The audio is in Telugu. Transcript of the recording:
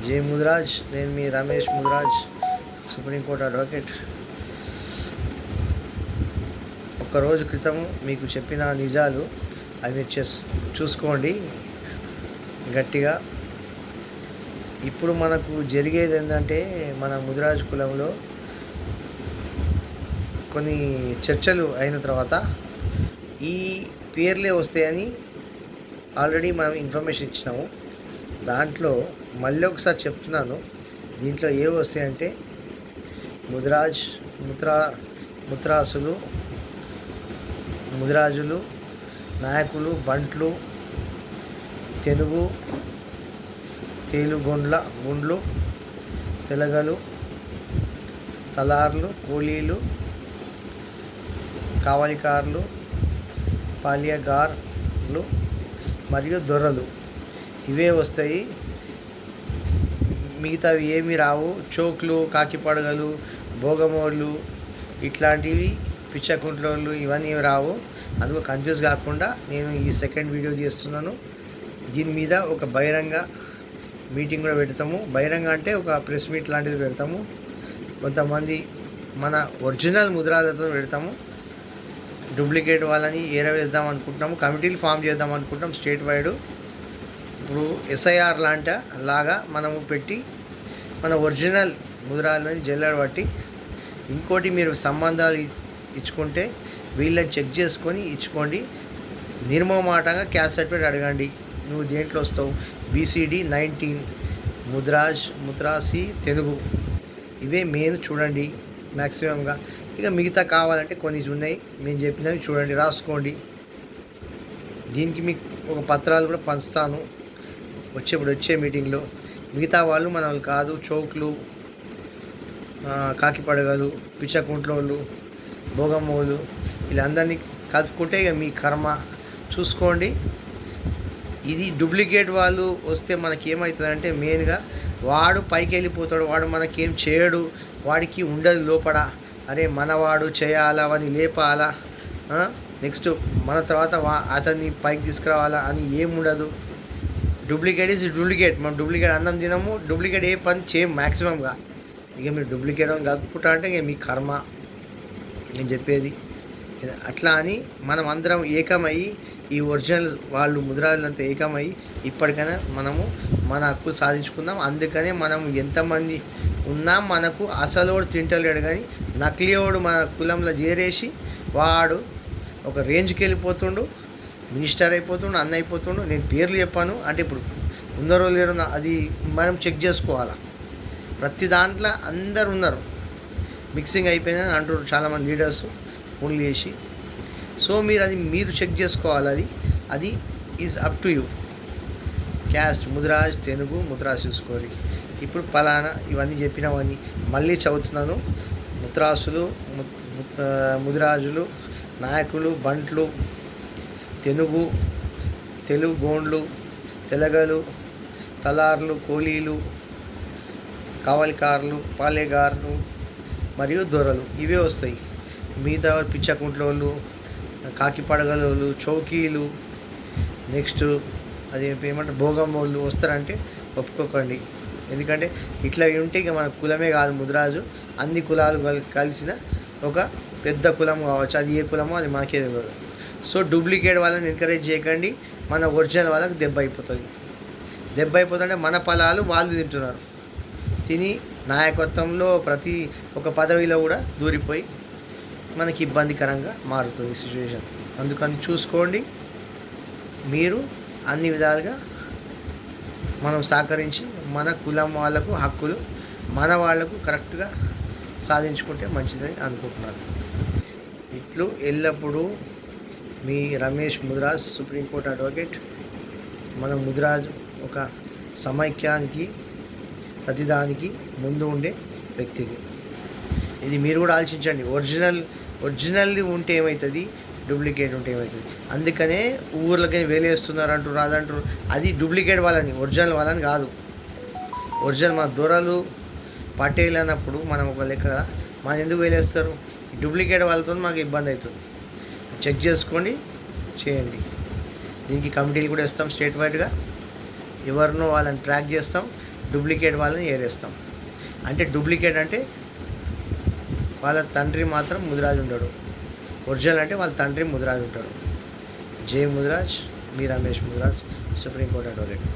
జే ముదిరాజ్. నేను మీ రమేష్ ముదిరాజ్, సుప్రీంకోర్టు అడ్వకేట్. ఒక్కరోజు క్రితం మీకు చెప్పిన నిజాలు అవి చూసుకోండి గట్టిగా. ఇప్పుడు మనకు జరిగేది ఏంటంటే, మన ముదిరాజ్ కులంలో కొన్ని చర్చలు అయిన తర్వాత ఈ పేర్లే వస్తాయని ఆల్రెడీ మనం ఇన్ఫర్మేషన్ ఇచ్చినాము. దాంట్లో మళ్ళీ ఒకసారి చెప్తున్నాను, దీంట్లో ఏవి వస్తాయంటే ముదిరాజ్, ముత్రాసులు, ముదిరాజులు, నాయకులు, బంట్లు, గుండ్లు, తెలగలు, తలార్లు, కూలీలు, కావలికారులు, పాల్యగార్లు మరియు దొరలు ఇవే వస్తాయి. మిగతావి ఏమి రావు. చోక్లు, కాకిపడగలు, భోగమోళ్ళు ఇట్లాంటివి, పిచ్చకుంట్లోళ్ళు ఇవన్నీ రావు. అందుకు కన్ఫ్యూజ్ కాకుండా నేను ఈ సెకండ్ వీడియో చేస్తున్నాను. దీని మీద ఒక బహిరంగ మీటింగ్ కూడా పెడతాము. బహిరంగ అంటే ఒక ప్రెస్ మీట్ లాంటిది పెడతాము. కొంతమంది మన ఒరిజినల్ ముద్రాలతో పెడతాము. డూప్లికేట్ వాళ్ళని ఏరవేద్దాం అనుకుంటున్నాము. కమిటీలు ఫామ్ చేద్దాం అనుకుంటాం స్టేట్ వైడ్. ఇప్పుడు ఎస్ఐఆర్ లాగా మనము పెట్టి మన ఒరిజినల్ ముద్రాలని జల్లెడ పట్టి, ఇంకోటి మీరు సంబంధాలు ఇచ్చుకుంటే వీళ్ళని చెక్ చేసుకొని ఇచ్చుకోండి. నిర్మమాటంగా క్యాస్ట్ సర్టిఫికేట్ అడగండి. నువ్వు దేంట్లో వస్తావు, BCD 19, ముత్రాసి, తెలుగు, ఇవే మెయిన్ చూడండి మ్యాక్సిమంగా. ఇక మిగతా కావాలంటే కొన్ని ఉన్నాయి, మేము చెప్పినవి చూడండి, రాసుకోండి. దీనికి మీకు ఒక పత్రాలు కూడా పంచుతాను వచ్చే మీటింగ్లో. మిగతా వాళ్ళు మన వాళ్ళు కాదు. చౌక్లు, కాకిపడగలు, పిచ్చకుంట్లోళ్ళు, భోగమ్మోళ్ళు వీళ్ళందరినీ కలుపుకుంటే ఇక మీ కర్మ చూసుకోండి. ఇది డూప్లికేట్ వాళ్ళు వస్తే మనకి ఏమవుతుందంటే, మెయిన్గా వాడు పైకి వెళ్ళిపోతాడు, వాడు మనకేం చేయడు, వాడికి ఉండదు లోపల. అరే మనవాడు చేయాలా, వాడిని లేపాలా, నెక్స్ట్ మన తర్వాత అతన్ని పైకి తీసుకురావాలా అని ఏముండదు. Duplicate is duplicate. మనం డూప్లికేట్ అన్నం తినము, డూప్లికేట్ ఏ పని చేయం మ్యాక్సిమంగా. ఇక మీరు డూప్లికేట్ అని కలుపుకుంటా అంటే ఇక మీ కర్మ నేను చెప్పేది. అట్లా అని మనం అందరం ఏకమయ్యి, ఈ ఒరిజినల్ వాళ్ళు ముద్రాలంతా ఏకమయ్యి ఇప్పటికైనా మనము మన హక్కులు సాధించుకుందాం. అందుకనే మనం ఎంతమంది ఉన్నా మనకు అసలోడు తింటలేడు, కానీ నకిలీవాడు మన కులంలో చేరేసి వాడు ఒక రేంజ్కి వెళ్ళిపోతుండు, మినిస్టర్ అయిపోతుండు, అన్న అయిపోతుండు. నేను పేర్లు చెప్పాను అంటే ఇప్పుడు ఉన్నారో లేరో అది మనం చెక్ చేసుకోవాలా. ప్రతి దాంట్లో అందరు ఉన్నారు, మిక్సింగ్ అయిపోయిందని అంటున్నారు చాలామంది లీడర్స్ ఫోన్లు చేసి. సో మీరు చెక్ చేసుకోవాలి. అది is up to you. Caste Mudiraj, Telugu, Mutras చూసుకోవాలి. ఇప్పుడు పలానా ఇవన్నీ చెప్పినవన్నీ మళ్ళీ చదువుతున్నాను. ముదిరాజులు, నాయకులు, బంట్లు, గోండ్లు, తెలగలు, తలార్లు, కూలీలు, కావలికారులు, పాలెగారులు మరియు దొరలు ఇవే వస్తాయి. మిగతా పిచ్చకుంట్లోళ్ళు, కాకిపడగలోళ్ళు, చౌకీలు, నెక్స్ట్ అది ఏమంటారు భోగమ్మోళ్ళు వస్తారంటే ఒప్పుకోకండి. ఎందుకంటే ఇట్లా ఉంటే ఇక మన కులమే కాదు ముదిరాజు, అన్ని కులాలు కలిసిన ఒక పెద్ద కులం కావచ్చు. అది ఏ కులమో అది మనకే తెలియదు. సో డూప్లికేట్ వాళ్ళని ఎంకరేజ్ చేయకండి. మన ఒరిజినల్ వాళ్ళకి దెబ్బ అయిపోతుంటే మన పొలాలు వాళ్ళు తింటున్నారు. తిని నాయకత్వంలో ప్రతి ఒక పదవిలో కూడా దూరిపోయి మనకి ఇబ్బందికరంగా మారుతుంది సిచ్యువేషన్. అందుకని చూసుకోండి. మీరు అన్ని విధాలుగా మనం సహకరించి మన కులం వాళ్ళకు హక్కులు మన వాళ్లకు కరెక్ట్గా సాధించుకుంటే మంచిదని అనుకుంటున్నాను. ఇట్లు ఎల్లప్పుడూ మీ రమేష్ ముదిరాజ్, సుప్రీంకోర్టు అడ్వకేట్. మన ముదిరాజ్ ఒక సమైక్యానికి ప్రతిదానికి ముందు ఉండే వ్యక్తిది. ఇది మీరు కూడా ఆలోచించండి. ఒరిజినల్ది ఉంటే ఏమవుతుంది, డూప్లికేట్ ఉంటే ఏమవుతుంది. అందుకనే ఊర్లకి వేలేస్తున్నారు అంటారు, రాదంటారు. అది డూప్లికేట్ వాళ్ళని, ఒరిజినల్ వాళ్ళని కాదు. ఒరిజినల్ మన దొరలు, పటేల్ అన్నప్పుడు మనం ఒక లెక్క మన ఎందుకు వేలేస్తారు. డూప్లికేట్ వాళ్ళతో మాకు ఇబ్బంది అవుతుంది. చెక్ చేసుకోండి, చేయండి. దీనికి కమిటీలు కూడా ఇస్తాం స్టేట్ వైడ్గా. ఎవరినో వాళ్ళని ట్రాక్ చేస్తాం. డూప్లికేట్ వాళ్ళని ఏరేస్తాం. అంటే డూప్లికేట్ అంటే వాళ్ళ తండ్రి మాత్రం ముదిరాజు ఉంటాడు, ఒరిజినల్ అంటే వాళ్ళ తండ్రి ముదిరాజు ఉంటాడు. జే ముదిరాజ్, మీ రమేష్ ముదిరాజ్, సుప్రీంకోర్టు అడ్వకేట్.